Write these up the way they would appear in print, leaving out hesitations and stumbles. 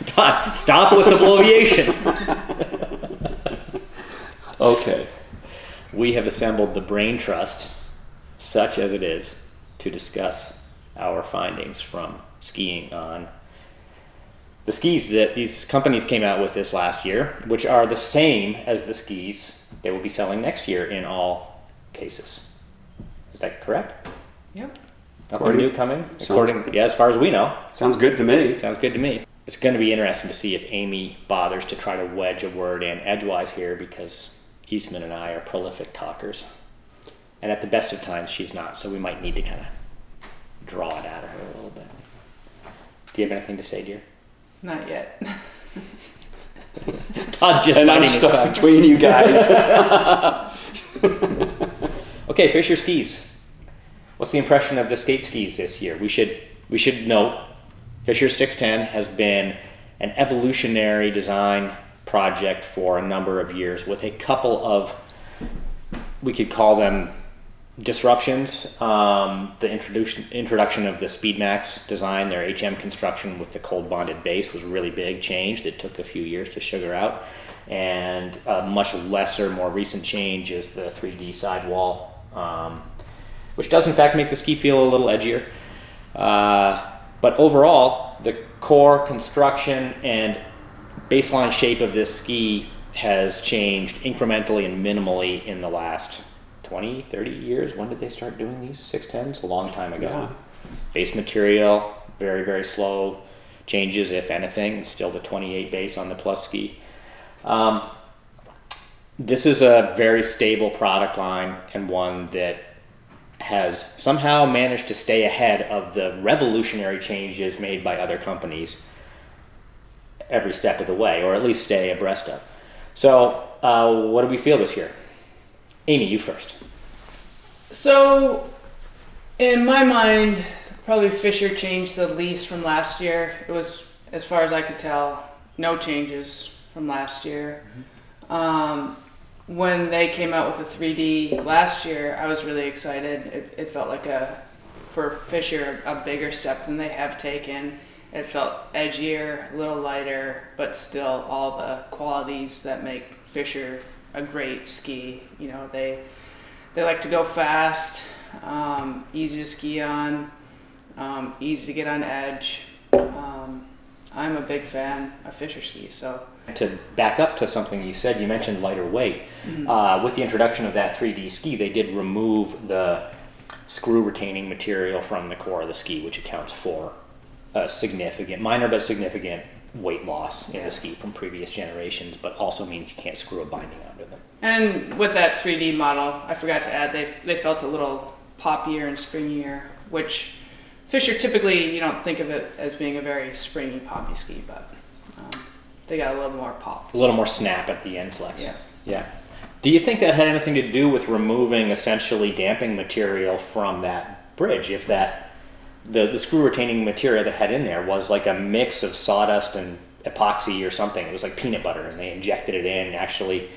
Todd, stop with the bloviation. Okay. We have assembled the brain trust, such as it is, to discuss our findings from skiing on the skis that these companies came out with this last year, which are the same as the skis they will be selling next year in all cases. Is that correct? Yep. Nothing new coming? As far as we know. Sounds good to me. Sounds good to me. It's going to be interesting to see if Amy bothers to try to wedge a word in edgewise here, because Eastman and I are prolific talkers. And at the best of times, she's not, so we might need to kind of draw it out of her a little bit. Do you have anything to say, dear? Not yet. Todd's just and I'm stuck between you guys. Okay, Fischer skis. What's the impression of the skate skis this year? We should note Fischer 610 has been an evolutionary design project for a number of years with a couple of, we could call them disruptions. The introduction of the Speedmax design, their HM construction with the cold bonded base, was a really big change that took a few years to sugar out. And a much lesser, more recent change is the 3D sidewall, which does in fact make the ski feel a little edgier. But overall, the core construction and baseline shape of this ski has changed incrementally and minimally in the last 20, 30 years. When did they start doing these 610s? A long time ago. Yeah. Base material, very, very slow changes, if anything. It's still the 28 base on the Plus ski. This is a very stable product line, and one that has somehow managed to stay ahead of the revolutionary changes made by other companies every step of the way, or at least stay abreast of. So what do we feel this year? Amy, you first. So, in my mind, probably Fischer changed the least from last year. It was, as far as I could tell, no changes from last year. When they came out with the 3D last year, I was really excited. It felt like for Fischer, a bigger step than they have taken. It felt edgier, a little lighter, but still all the qualities that make Fischer a great ski. You know, they like to go fast, easy to ski on, easy to get on edge. I'm a big fan of Fischer skis, so. To back up to something you said, you mentioned lighter weight. Mm-hmm. With the introduction of that 3D ski, they did remove the screw retaining material from the core of the ski, which accounts for a significant, minor but significant weight loss in the ski from previous generations, but also means you can't screw a binding under them. And with that 3D model, I forgot to add, they felt a little poppier and springier, which Fischer typically, you don't think of it as being a very springy poppy ski, but they got a little more pop. A little more snap at the end flex. Yeah. Do you think that had anything to do with removing essentially damping material from that bridge? If that the screw retaining material they had in there was like a mix of sawdust and epoxy or something. It was like peanut butter, and they injected it in actually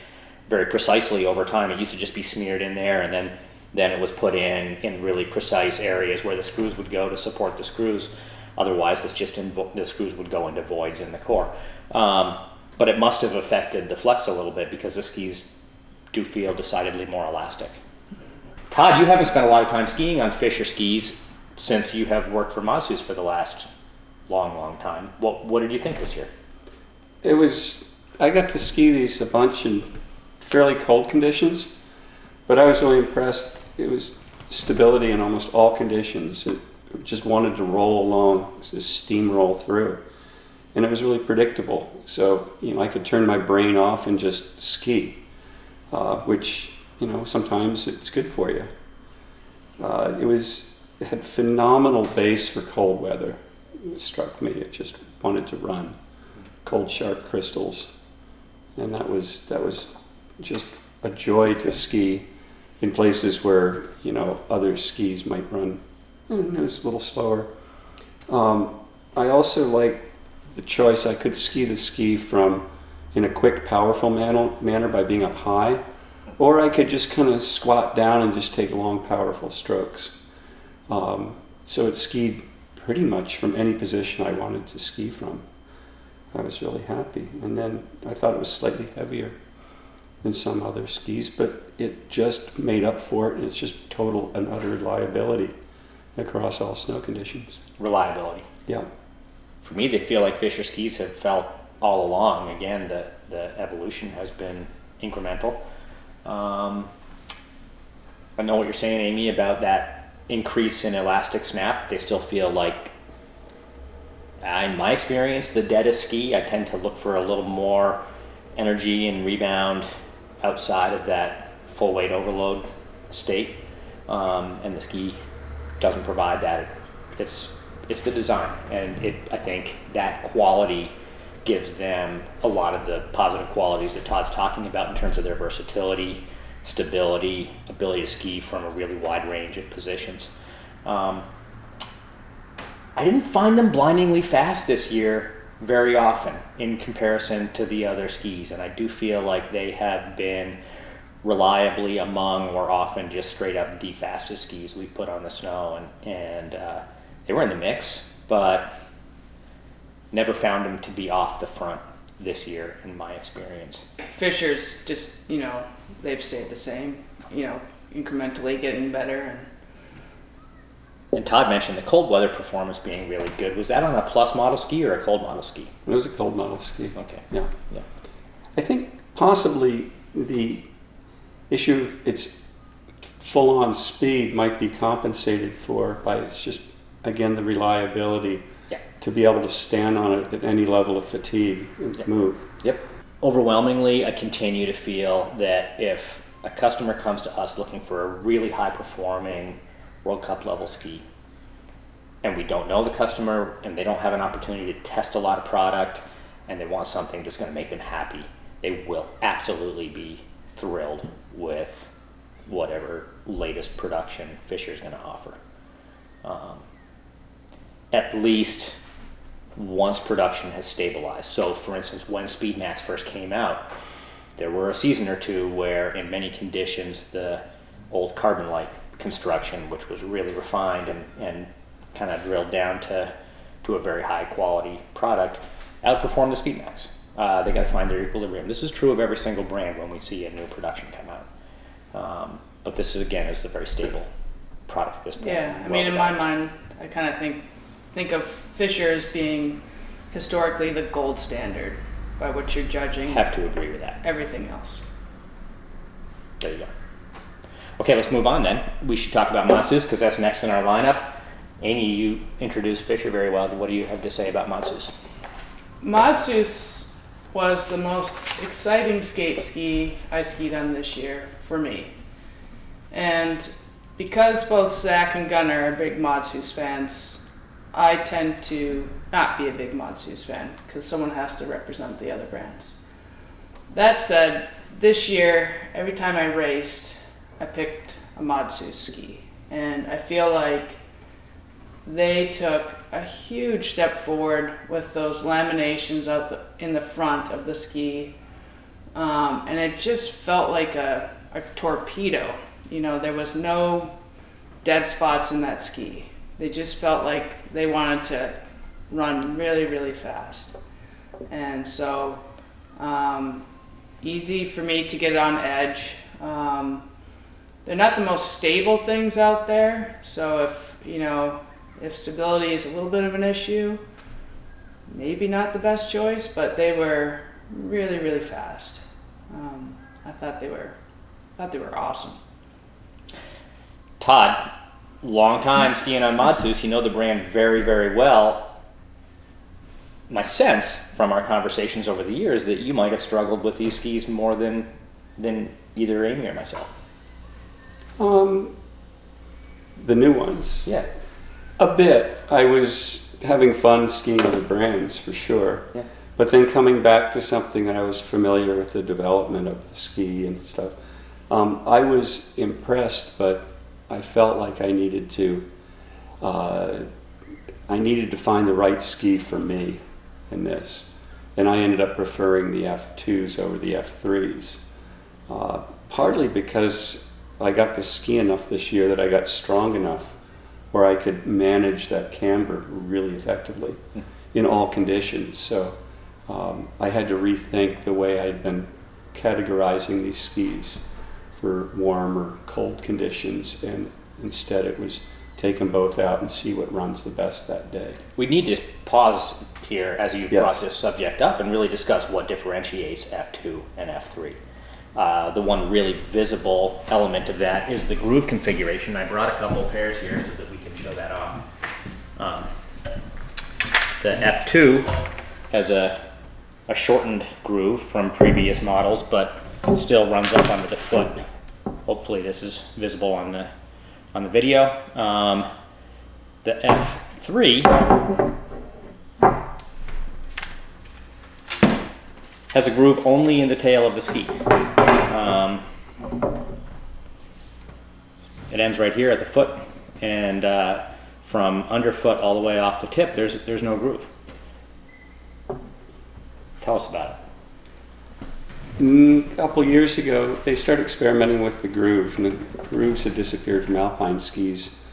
very precisely over time. It used to just be smeared in there, and then it was put in really precise areas where the screws would go to support the screws. Otherwise, it's just the screws would go into voids in the core. But it must have affected the flex a little bit, because the skis do feel decidedly more elastic. Todd, you haven't spent a lot of time skiing on Fischer skis since you have worked for Madshus for the last long time. What did you think this year? I got to ski these a bunch in fairly cold conditions, but I was really impressed. It was stability in almost all conditions. It just wanted to roll along, just steamroll through. And it was really predictable. So, I could turn my brain off and just ski, which, sometimes it's good for you. It had phenomenal base for cold weather. It struck me. It just wanted to run. Cold, sharp crystals. And that was just a joy to ski in places where, other skis might run. It was a little slower. I also like the choice. I could ski the ski in a quick, powerful manner by being up high, or I could just kind of squat down and just take long, powerful strokes. So it skied pretty much from any position I wanted to ski from. I was really happy. And then I thought it was slightly heavier than some other skis, but it just made up for it, and it's just total and utter reliability across all snow conditions. Reliability. Yeah. For me, they feel like Fischer skis have felt all along. Again, the evolution has been incremental. I know what you're saying, Amy, about that increase in elastic snap. They still feel like, in my experience, the deadest ski, I tend to look for a little more energy and rebound outside of that full weight overload state, and the ski doesn't provide that. It's the design, and I think that quality gives them a lot of the positive qualities that Todd's talking about in terms of their versatility, stability, ability to ski from a really wide range of positions. I didn't find them blindingly fast this year very often in comparison to the other skis, and I do feel like they have been reliably among, or often just straight up, the fastest skis we've put on the snow, and they were in the mix, but never found them to be off the front this year in my experience. Fischer's just, they've stayed the same, incrementally getting better. And Todd mentioned the cold weather performance being really good. Was that on a plus model ski or a cold model ski? it was a cold model ski. Okay. Yeah. Yeah. I think possibly the issue of its full-on speed might be compensated for by its just, again, the reliability. Yeah. To be able to stand on it at any level of fatigue and move. Yep. Overwhelmingly, I continue to feel that if a customer comes to us looking for a really high-performing World Cup level ski, and we don't know the customer, and they don't have an opportunity to test a lot of product, and they want something that's going to make them happy, they will absolutely be thrilled with whatever latest production Fischer's going to offer. At least once production has stabilized. So, for instance, when Speedmax first came out, there were a season or two where, in many conditions, the old carbon light construction, which was really refined and kind of drilled down to a very high quality product, outperformed the Speedmax. They got to find their equilibrium. This is true of every single brand when we see a new production come out. But this is a very stable product at this point. Yeah, in my mind, I kind of think of Fischer as being historically the gold standard by which you're judging. Have to agree with that. Everything else. There you go. Okay, let's move on then. We should talk about Madshus because that's next in our lineup. Amy, you introduced Fischer very well. What do you have to say about Madshus? Madshus was the most exciting skate ski I skied on this year for me. And because both Zach and Gunnar are big Madshus fans, I tend to not be a big Madshus fan because someone has to represent the other brands. That said, this year, every time I raced, I picked a Madshus ski. And I feel like they took a huge step forward with those laminations in the front of the ski. And it just felt like a torpedo. There was no dead spots in that ski. They just felt like they wanted to run really, really fast. And so, easy for me to get on edge. They're not the most stable things out there. So if stability is a little bit of an issue, maybe not the best choice, but they were really, really fast. I thought they were awesome. Todd, long time skiing on Madshus, you know the brand very, very well. My sense from our conversations over the years that you might have struggled with these skis more than either Amy or myself. The new ones. Yeah. A bit. I was having fun skiing other brands for sure. Yeah. But then coming back to something that I was familiar with the development of the ski and stuff, I was impressed, but I felt like I needed to find the right ski for me in this. And I ended up preferring the F2s over the F3s. Partly because I got to ski enough this year that I got strong enough where I could manage that camber really effectively in all conditions. So I had to rethink the way I'd been categorizing these skis for warm or cold conditions, and instead it was take them both out and see what runs the best that day. We need to pause here as you Yes. brought this subject up and really discuss what differentiates F2 and F3. The one really visible element of that is the groove configuration. I brought a couple pairs here so that we can show that off. The F2 has a shortened groove from previous models, but still runs up onto the foot. Hopefully this is visible on the video. The F3 has a groove only in the tail of the ski. It ends right here at the foot, and from underfoot all the way off the tip, there's no groove. Tell us about it. A couple years ago, they started experimenting with the groove, and the grooves had disappeared from alpine skis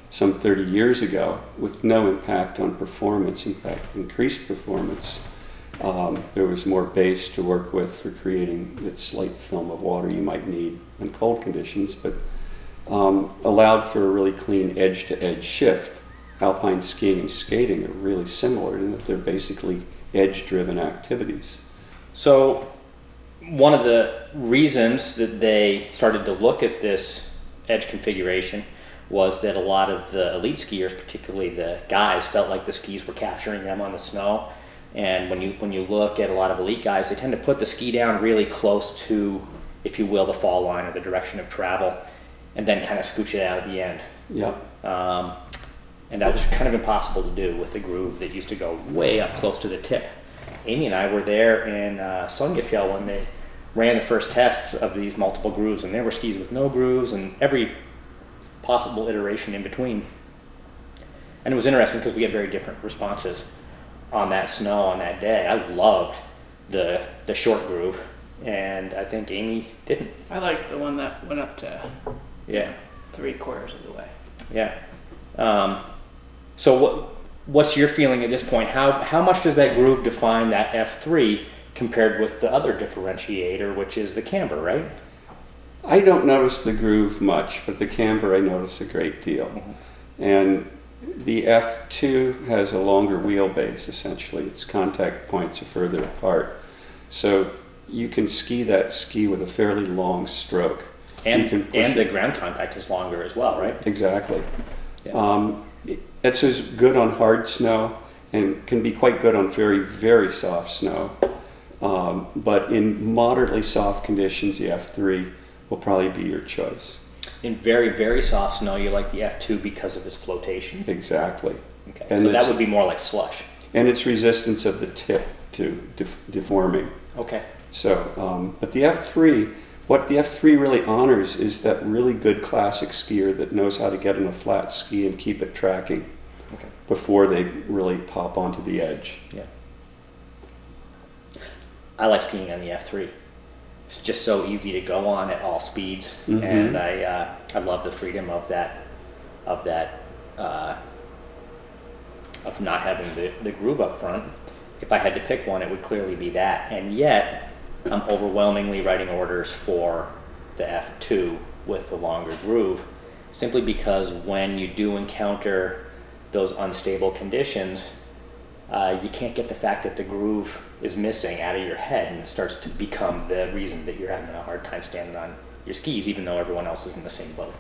some 30 years ago with no impact on performance, in fact, increased performance. There was more base to work with for creating that slight film of water you might need in cold conditions, but allowed for a really clean edge-to-edge shift. Alpine skiing and skating are really similar in that they're basically edge-driven activities. So one of the reasons that they started to look at this edge configuration was that a lot of the elite skiers, particularly the guys, felt like the skis were capturing them on the snow. And when you look at a lot of elite guys, they tend to put the ski down really close to, if you will, the fall line or the direction of travel, and then kind of scooch it out at the end. Yeah. And that was kind of impossible to do with the groove that used to go way up close to the tip. Amy and I were there in Sungefjell when they ran the first tests of these multiple grooves, and there were skis with no grooves and every possible iteration in between. And it was interesting because we had very different responses on that snow on that day. I loved the short groove, and I think Amy didn't. I liked the one that went up to 3/4 of the way. Yeah. So what's your feeling at this point? How much does that groove define that F3 compared with the other differentiator, which is the camber, right? I don't notice the groove much, but the camber I notice a great deal. Mm-hmm. And the F2 has a longer wheelbase, essentially. Its contact points are further apart. So you can ski that ski with a fairly long stroke. And the ground contact is longer as well, right? Exactly. Yeah. It's as good on hard snow and can be quite good on very, very soft snow. But in moderately soft conditions, the F3 will probably be your choice. In very, very soft snow, you like the F2 because of its flotation? Exactly. Okay, and so that would be more like slush. And its resistance of the tip to deforming. Okay. So, but the F3, what the F3 really honors is that really good classic skier that knows how to get on a flat ski and keep it tracking before they really pop onto the edge. Yeah. I like skiing on the F3. It's just so easy to go on at all speeds, mm-hmm. and I love the freedom of not having the groove up front. If I had to pick one, it would clearly be that. And yet, I'm overwhelmingly writing orders for the F2 with the longer groove, simply because when you do encounter those unstable conditions, you can't get the fact that the groove is missing out of your head, and it starts to become the reason that you're having a hard time standing on your skis, even though everyone else is in the same boat.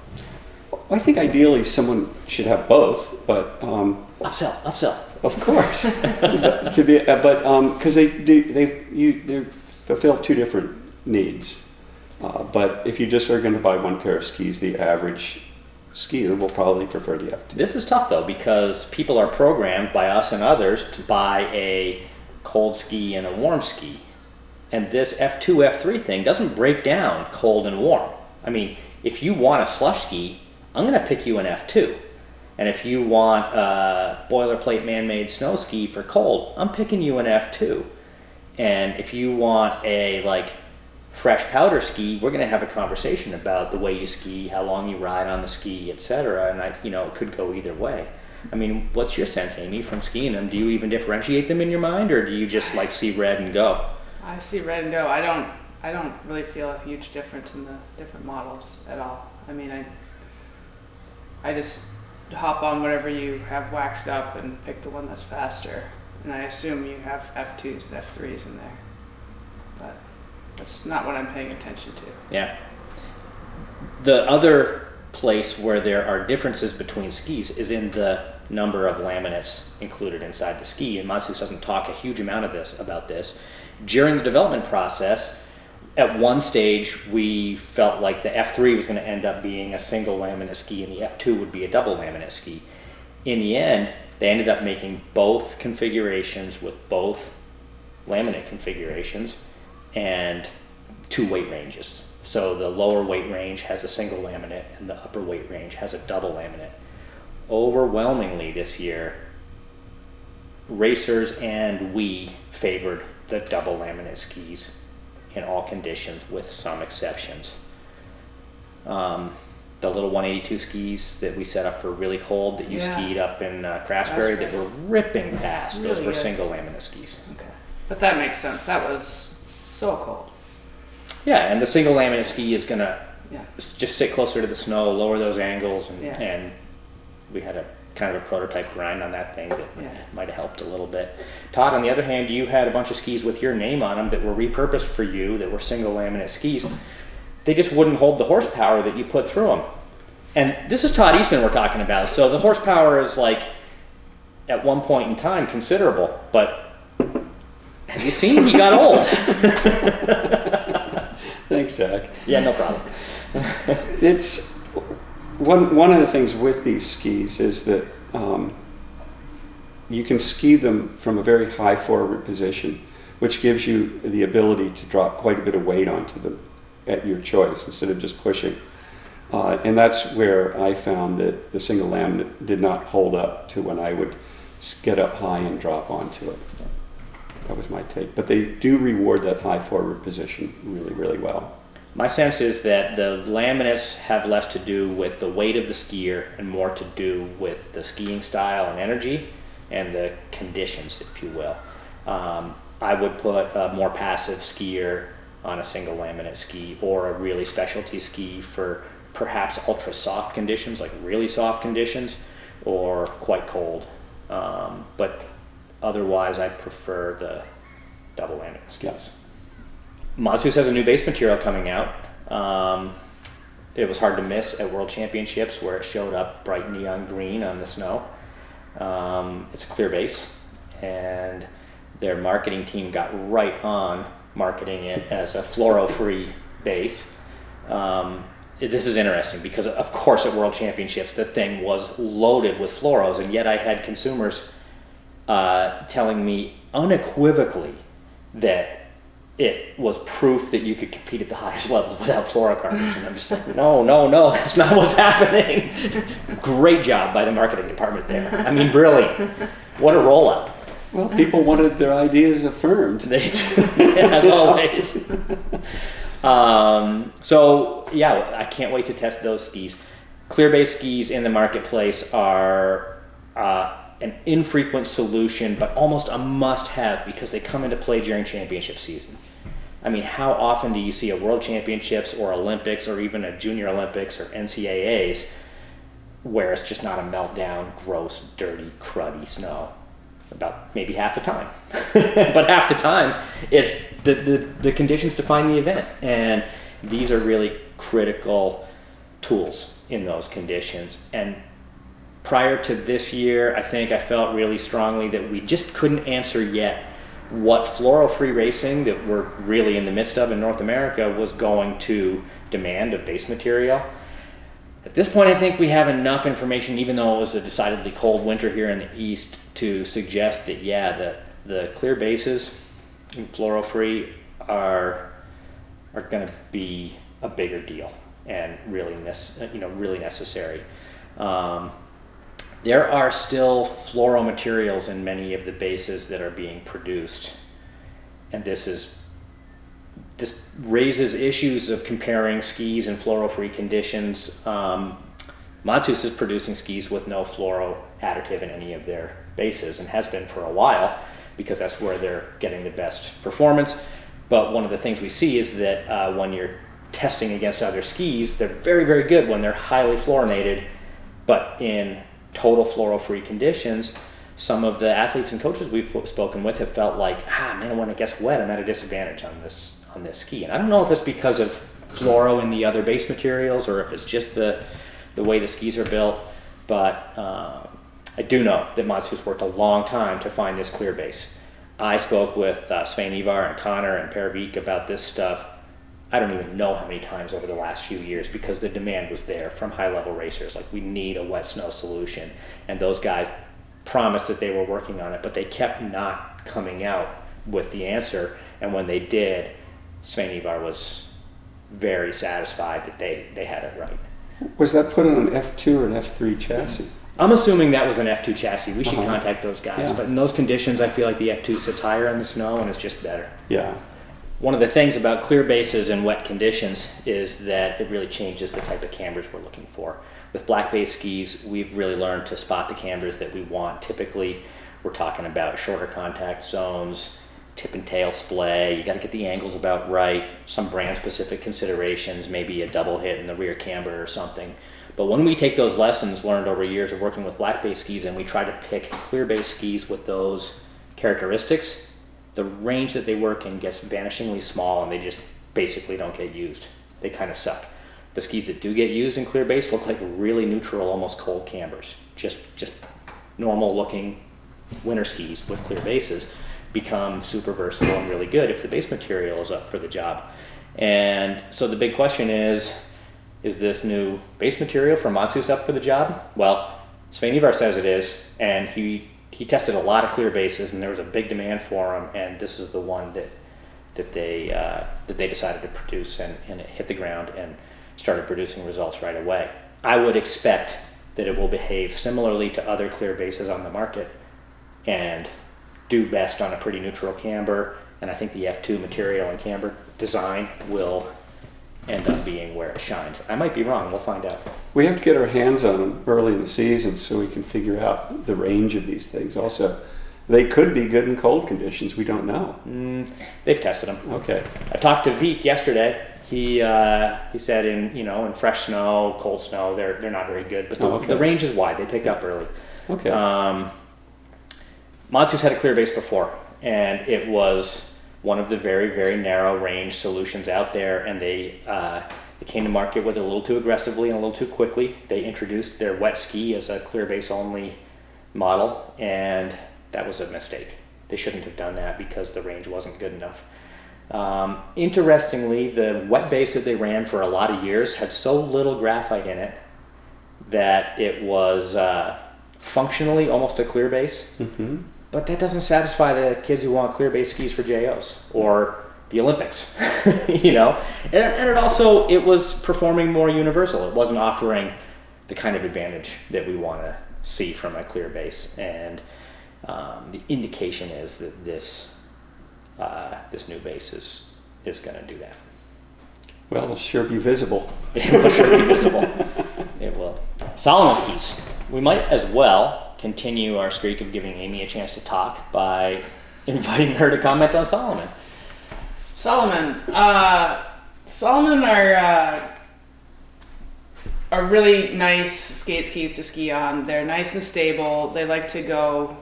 I think ideally someone should have both, but upsell. Of course, because they fulfill two different needs. But if you just are going to buy one pair of skis, the average skier will probably prefer the F2. This is tough though, because people are programmed by us and others to buy a cold ski and a warm ski, and this F2 F3 thing doesn't break down cold and warm. I mean, if you want a slush ski, I'm going to pick you an F2, and if you want a boilerplate man-made snow ski for cold, I'm picking you an F2. And if you want a fresh powder ski, we're going to have a conversation about the way you ski, how long you ride on the ski, etc. And it could go either way. I mean, what's your sense, Amy, from skiing them? Do you even differentiate them in your mind, or do you just like see red and go? I see red and go. I don't really feel a huge difference in the different models at all. I mean, I just hop on whatever you have waxed up and pick the one that's faster. And I assume you have F2s and F3s in there. But that's not what I'm paying attention to. Yeah. The other place where there are differences between skis is in the number of laminates included inside the ski, and Madshus doesn't talk a huge amount about this. During the development process, at one stage we felt like the F3 was going to end up being a single laminate ski and the F2 would be a double laminate ski. In the end, they ended up making both configurations with both laminate configurations and 2 weight ranges. So the lower weight range has a single laminate and the upper weight range has a double laminate. Overwhelmingly this year, racers and we favored the double laminate skis in all conditions with some exceptions. The little 182 skis that we set up for really cold that you skied up in Craftsbury that were ripping fast, Really those were good. single laminate skis. Okay. But that makes sense. That was so cold. Yeah, and the single laminate ski is gonna Yeah. just sit closer to the snow, lower those angles, and, Yeah. and we had a kind of a prototype grind on that thing that might have helped a little bit. Todd, on the other hand, you had a bunch of skis with your name on them that were repurposed for you, that were single laminate skis. They just wouldn't hold the horsepower that you put through them. And this is Todd Eastman we're talking about, so the horsepower is like, at one point in time, considerable, but have you seen? He got old. Thanks, Zach. Yeah, no problem. It's one of the things with these skis is that you can ski them from a very high forward position, which gives you the ability to drop quite a bit of weight onto them at your choice instead of just pushing. And that's where I found that the single laminate did not hold up to when I would get up high and drop onto it. That was my take. But they do reward that high forward position really, really well. My sense is that the laminates have less to do with the weight of the skier and more to do with the skiing style and energy and the conditions, if you will. I would put a more passive skier on a single laminate ski, or a really specialty ski for perhaps ultra soft conditions, like really soft conditions, or quite cold. But otherwise, I prefer the double laminate skis. Yes. Madshus has a new base material coming out. It was hard to miss at World Championships where it showed up bright neon green on the snow. It's a clear base, and their marketing team got right on marketing it as a fluoro-free base. This is interesting because, of course, at World Championships, the thing was loaded with fluoros, and yet I had consumers telling me unequivocally that it was proof that you could compete at the highest levels without fluorocarbons. And I'm just like, no, that's not what's happening. Great job by the marketing department there. I mean, brilliant. What a rollout. Well, people wanted their ideas affirmed. They do, as always. So, yeah, I can't wait to test those skis. Clear base skis in the marketplace are an infrequent solution, but almost a must-have because they come into play during championship season. I mean, how often do you see a World Championships or Olympics or even a Junior Olympics or NCAAs where it's just not a meltdown, gross, dirty, cruddy snow? About maybe half the time. But half the time, it's the conditions define the event. And these are really critical tools in those conditions. And prior to this year, I think I felt really strongly that we just couldn't answer yet what fluoro-free racing that we're really in the midst of in North America was going to demand of base material. At this point, I think we have enough information, even though it was a decidedly cold winter here in the East, to suggest that, yeah, the clear bases in fluoro-free are going to be a bigger deal and really necessary. There are still fluoro materials in many of the bases that are being produced, and this raises issues of comparing skis in fluoro-free conditions. Madshus is producing skis with no fluoro additive in any of their bases and has been for a while because that's where they're getting the best performance. But one of the things we see is that when you're testing against other skis, they're very, very good when they're highly fluorinated, but in total fluoro-free conditions, some of the athletes and coaches we've spoken with have felt like, man, when it gets wet, I'm at a disadvantage on this ski. And I don't know if it's because of fluoro in the other base materials or if it's just the way the skis are built, but I do know that Madshus worked a long time to find this clear base. I spoke with Svein Ivar and Connor and Per Vik about this stuff. I don't even know how many times over the last few years because the demand was there from high-level racers. Like, we need a wet snow solution. And those guys promised that they were working on it, but they kept not coming out with the answer. And when they did, Svein Ivar was very satisfied that they had it right. Was that put on an F2 or an F3 chassis? I'm assuming that was an F2 chassis. We should Uh-huh. contact those guys. Yeah. But in those conditions, I feel like the F2 sits higher in the snow and it's just better. Yeah. One of the things about clear bases in wet conditions is that it really changes the type of cambers we're looking for. With black base skis, we've really learned to spot the cambers that we want. Typically, we're talking about shorter contact zones, tip and tail splay. You got to get the angles about right, some brand specific considerations, maybe a double hit in the rear camber or something. But when we take those lessons learned over years of working with black base skis and we try to pick clear base skis with those characteristics, the range that they work in gets vanishingly small and they just basically don't get used. They kind of suck. The skis that do get used in clear base look like really neutral, almost cold cambers. Just normal looking winter skis with clear bases become super versatile and really good if the base material is up for the job. And so the big question is this new base material from Madshus up for the job? Well, Svein Ivar says it is, and he tested a lot of clear bases, and there was a big demand for them, and this is the one that they decided to produce, and it hit the ground and started producing results right away. I would expect that it will behave similarly to other clear bases on the market and do best on a pretty neutral camber, and I think the F2 material and camber design will end up being where it shines. I might be wrong, we'll find out. We have to get our hands on them early in the season so we can figure out the range of these things. Also, they could be good in cold conditions. We don't know. They've tested them. Okay. I talked to Vik yesterday. He said in fresh snow, cold snow, they're not very good, but the range is wide. They pick up early. Okay. Madshus had a clear base before, and it was one of the very, very narrow range solutions out there, and they came to market with it a little too aggressively and a little too quickly. They introduced their wet ski as a clear base only model, and that was a mistake. They shouldn't have done that because the range wasn't good enough. Interestingly, the wet base that they ran for a lot of years had so little graphite in it that it was functionally almost a clear base. Mm-hmm. But that doesn't satisfy the kids who want clear base skis for JOs or the Olympics, you know? And it was performing more universal. It wasn't offering the kind of advantage that we want to see from a clear base. And the indication is that this new base is going to do that. Well, it'll sure be visible. It will sure be visible. It will. Salomon skis. We might as well continue our streak of giving Amy a chance to talk by inviting her to comment on Salomon. Salomon are really nice skate skis to ski on. They're nice and stable. They like to go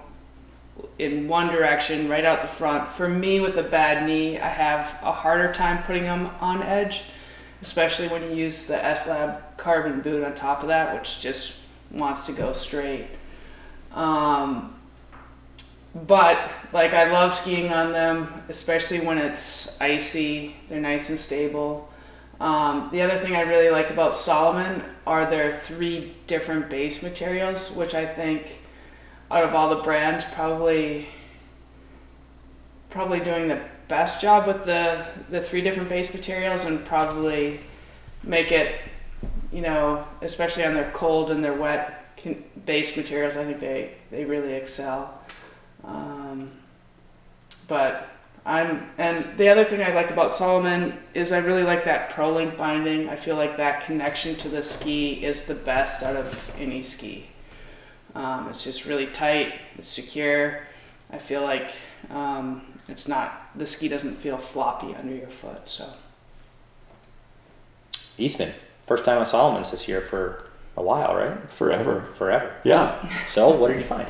in one direction right out the front. For me, with a bad knee, I have a harder time putting them on edge, especially when you use the S-Lab carbon boot on top of that, which just wants to go straight. But like, I love skiing on them, especially when it's icy. They're nice and stable. The other thing I really like about Salomon are their 3 different base materials, which I think out of all the brands probably doing the best job with the 3 different base materials, and probably make it, you know, especially on their cold and their wet base materials, I think they really excel. But And the other thing I like about Salomon is I really like that ProLink binding. I feel like that connection to the ski is the best out of any ski. It's just really tight, it's secure. I feel like the ski doesn't feel floppy under your foot, so. Eastman, first time on Solomon's this year for a while, right? Forever. Yeah. So what did you find?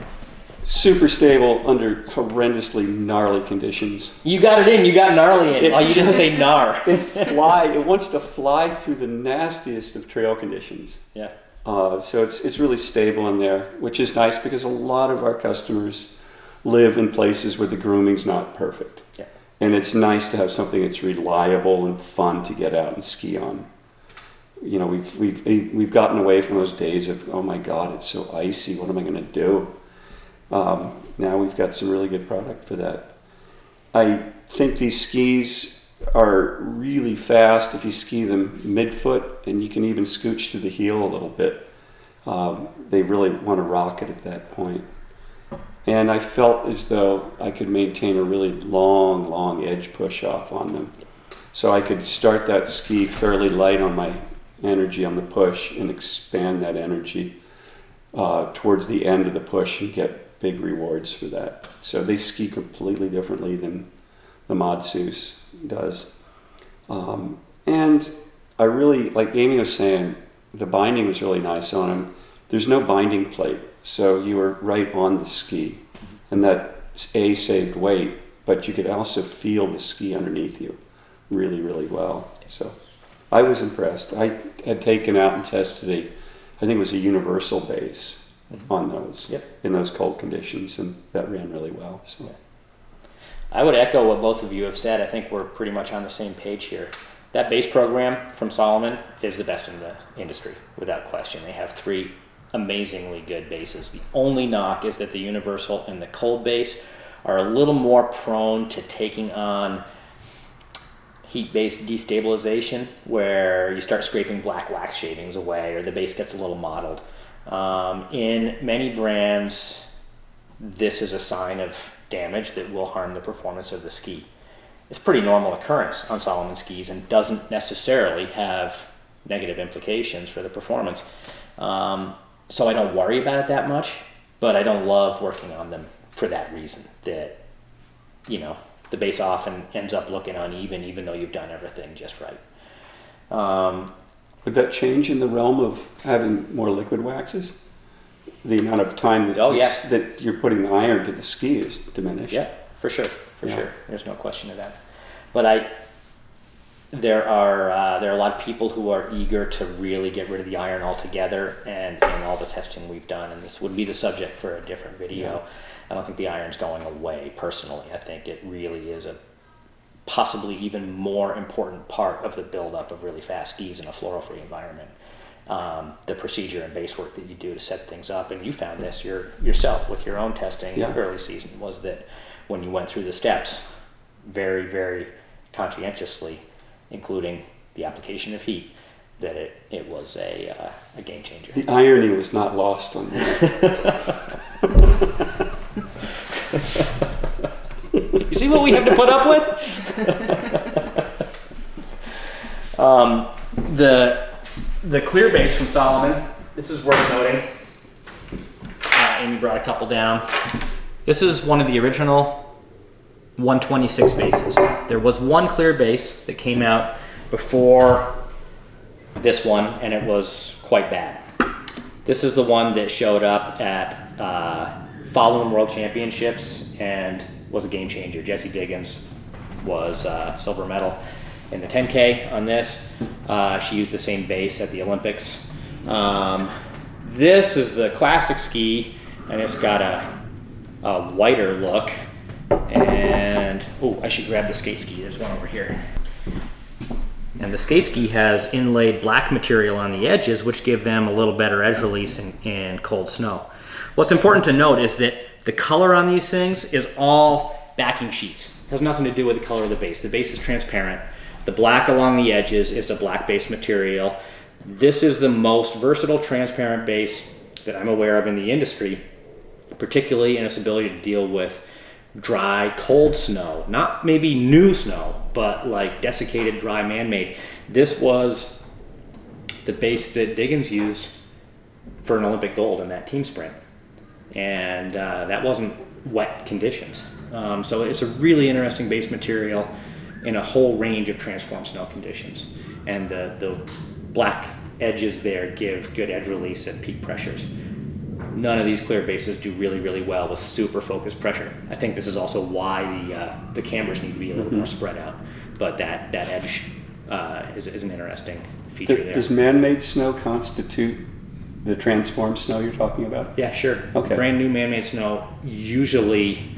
Super stable under horrendously gnarly conditions. You got it in. You got gnarly in. You didn't say gnar. It wants to fly through the nastiest of trail conditions. Yeah. So it's really stable in there, which is nice because a lot of our customers live in places where the grooming's not perfect. Yeah. And it's nice to have something that's reliable and fun to get out and ski on. You know, we've gotten away from those days of, oh my God, it's so icy. What am I going to do? Now we've got some really good product for that. I think these skis are really fast if you ski them midfoot, and you can even scooch to the heel a little bit. They really want to rock it at that point. And I felt as though I could maintain a really long edge push off on them. So I could start that ski fairly light on my energy on the push and expand that energy towards the end of the push and get big rewards for that. So they ski completely differently than the Madshus does. And I really, like Amy was saying, the binding was really nice on them. There's no binding plate, so you were right on the ski. And that saved weight, but you could also feel the ski underneath you really well. So I was impressed. I had taken out and tested I think it was a universal base on those in those cold conditions, and that ran really well. So I would echo what both of you have said. I think we're pretty much on the same page here. That base program from Salomon is the best in the industry, without question. They have 3 amazingly good bases. The only knock is that the universal and the cold base are a little more prone to taking on heat-based destabilization, where you start scraping black wax shavings away, or the base gets a little mottled. In many brands, this is a sign of damage that will harm the performance of the ski. It's a pretty normal occurrence on Salomon skis and doesn't necessarily have negative implications for the performance. So I don't worry about it that much, but I don't love working on them for that reason, that, you know, the base often ends up looking uneven even though you've done everything just right. Would that change in the realm of having more liquid waxes? The amount of time that you're putting the iron to the ski is diminished. Yeah, for sure. There's no question of that. But there are a lot of people who are eager to really get rid of the iron altogether, and in all the testing we've done, and this would be the subject for a different video. Yeah. I don't think the iron's going away personally. I think it really is a possibly even more important part of the buildup of really fast skis in a floral-free environment. The procedure and base work that you do to set things up, and you found this yourself with your own testing early season, was that when you went through the steps very, very conscientiously, including the application of heat, that it was a game changer. The irony was not lost on me. You see what we have to put up with? The clear base from Salomon, this is worth noting. Amy brought a couple down. This is one of the original 126 bases. There was one clear base that came out before this one, and it was quite bad. This is the one that showed up at following World Championships and was a game changer. Jessie Diggins was silver medal in the 10K on this. She used the same base at the Olympics. This is the classic ski, and it's got a whiter look. And I should grab the skate ski. There's one over here. And the skate ski has inlaid black material on the edges, which give them a little better edge release in cold snow. What's important to note is that the color on these things is all backing sheets. It has nothing to do with the color of the base. The base is transparent. The black along the edges is a black base material. This is the most versatile transparent base that I'm aware of in the industry, particularly in its ability to deal with dry, cold snow, not maybe new snow, but like desiccated, dry, man-made. This was the base that Diggins used for an Olympic gold in that team sprint. And that wasn't wet conditions. So it's a really interesting base material in a whole range of transformed snow conditions. And the black edges there give good edge release at peak pressures. None of these clear bases do really, really well with super focused pressure. I think this is also why the cambers need to be a little more spread out. But that edge is an interesting feature there. Does man-made snow constitute the transformed snow you're talking about? Yeah, sure. Okay. Brand new man-made snow usually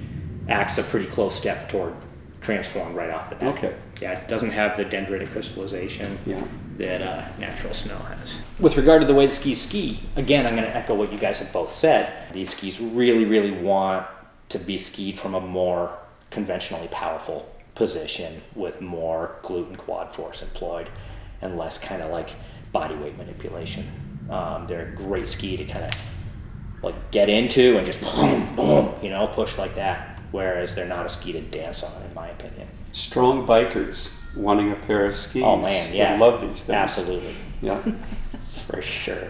acts a pretty close step toward transformed right off the bat. Okay. Yeah, it doesn't have the dendritic crystallization Yeah. that natural snow has. With regard to the way the skis ski, again, I'm going to echo what you guys have both said. These skis really, really want to be skied from a more conventionally powerful position with more glute and quad force employed and less kind of like body weight manipulation. They're a great ski to kind of like get into and just boom, boom, push like that. Whereas they're not a ski to dance on, in my opinion. Strong bikers wanting a pair of skis. Oh man, yeah. would love these things. Absolutely. Yeah. For sure.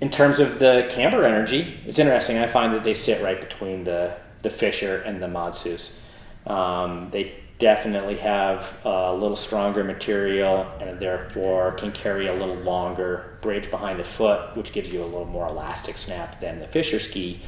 In terms of the camber energy, it's interesting. I find that they sit right between the Fischer and the Madshus. They definitely have a little stronger material and therefore can carry a little longer bridge behind the foot, which gives you a little more elastic snap than the Fischer ski,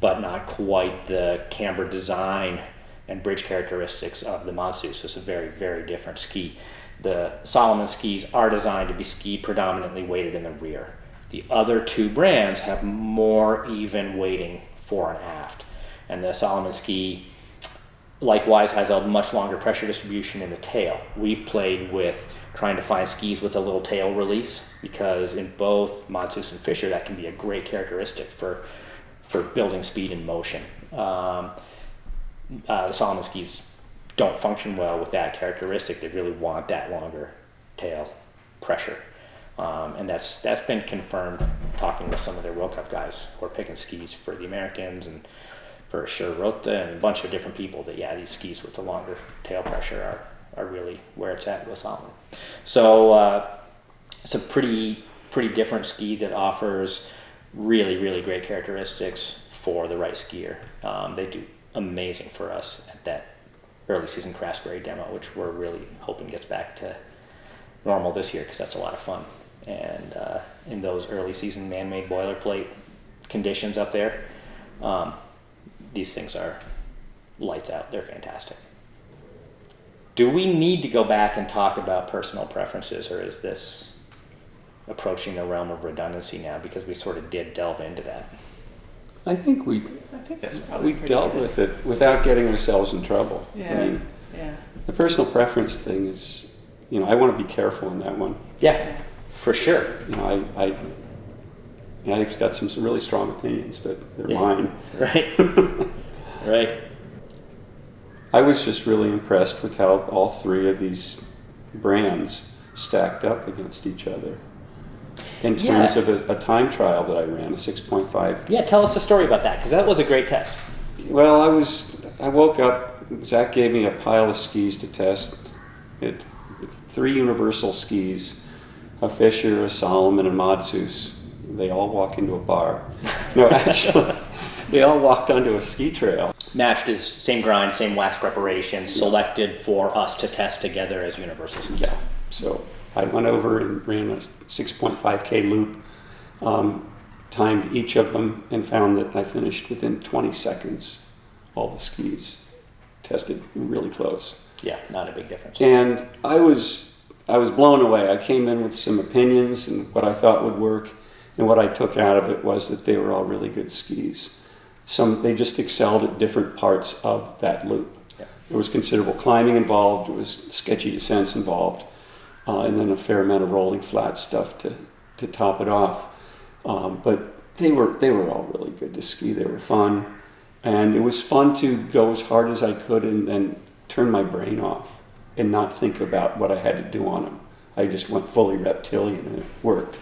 but not quite the camber design and bridge characteristics of the Madshus. It's a very, very different ski. The Salomon skis are designed to be skied predominantly weighted in the rear. The other two brands have more even weighting fore and aft. And the Salomon ski likewise has a much longer pressure distribution in the tail. We've played with trying to find skis with a little tail release because in both Madshus and Fischer that can be a great characteristic for building speed and motion. The Salomon skis don't function well with that characteristic. They really want that longer tail pressure. And that's been confirmed talking with some of their World Cup guys who are picking skis for the Americans and for sure Rota and a bunch of different people that, these skis with the longer tail pressure are really where it's at with Salomon. So it's a pretty different ski that offers really, really great characteristics for the right skier. They do amazing for us at that early season Craftsbury demo, which we're really hoping gets back to normal this year because that's a lot of fun. And in those early season man-made boilerplate conditions up there, these things are lights out. They're fantastic. Do we need to go back and talk about personal preferences, or is this approaching the realm of redundancy now because we sort of did delve into that? I think that's probably we pretty dealt good. with it without getting ourselves in trouble. Yeah. I mean, Yeah. the personal preference thing is, I want to be careful in that one. Yeah, for sure. I've got some really strong opinions, but they're Yeah. mine. Right. Right. I was just really impressed with how all three of these brands stacked up against each other. In terms of a time trial that I ran, a 6.5. Yeah, tell us the story about that because that was a great test. Well, I woke up, Zach gave me a pile of skis to test. Three universal skis, a Fischer, a Salomon, and Madshus. They all walk into a bar. No, actually, they all walked onto a ski trail. Matched is same grind, same wax preparation, selected for us to test together as universal skis. Yeah, so I went over and ran a 6.5K loop, timed each of them, and found that I finished within 20 seconds. All the skis tested really close. Yeah, not a big difference. And I was blown away. I came in with some opinions and what I thought would work, and what I took out of it was that they were all really good skis. They just excelled at different parts of that loop. Yeah. There was considerable climbing involved. There was sketchy descents involved, and then a fair amount of rolling flat stuff to top it off. But they were all really good to ski. They were fun, and it was fun to go as hard as I could and turn my brain off and not think about what I had to do on them. I just went fully reptilian, and it worked.